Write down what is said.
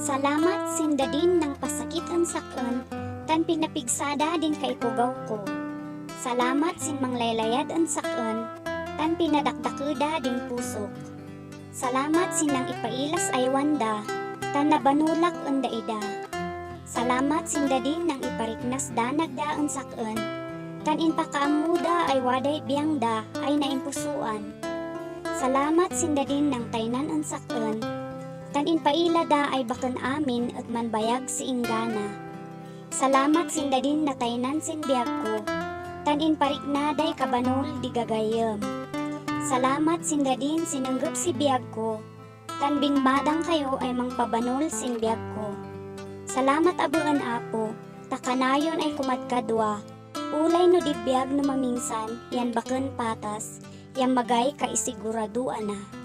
Salamat sindadin ng pasakit ang sakon, tan pinapigsada din kay pugaw ko. Salamat sin manglaylayad ang sakon, tan pinadakdakuda din pusok. Salamat sin nang ipailas ay wanda, tan nabanulak ang daida. Salamat sindadin ng ipariknas danagda ang sakon, tan inpakaamuda ay waday biyangda ay naimpusuan. Salamat sindadin ng taynan ang sakon, tan inpailada ay bakan amin at manbayag si inggana. Salamat sindadin na taynan sin biyag ko, tan inpariknaday kabanol di gagayem. Salamat sindadin sinanggap si biyag ko, tan bingmadang kayo ay mangpabanol sin biyag ko. Salamat abuan apo, takanayon ay kumadkadwa, ulay no di biyag no maminsan, yan bakan patas, yan magay kaisiguraduan na.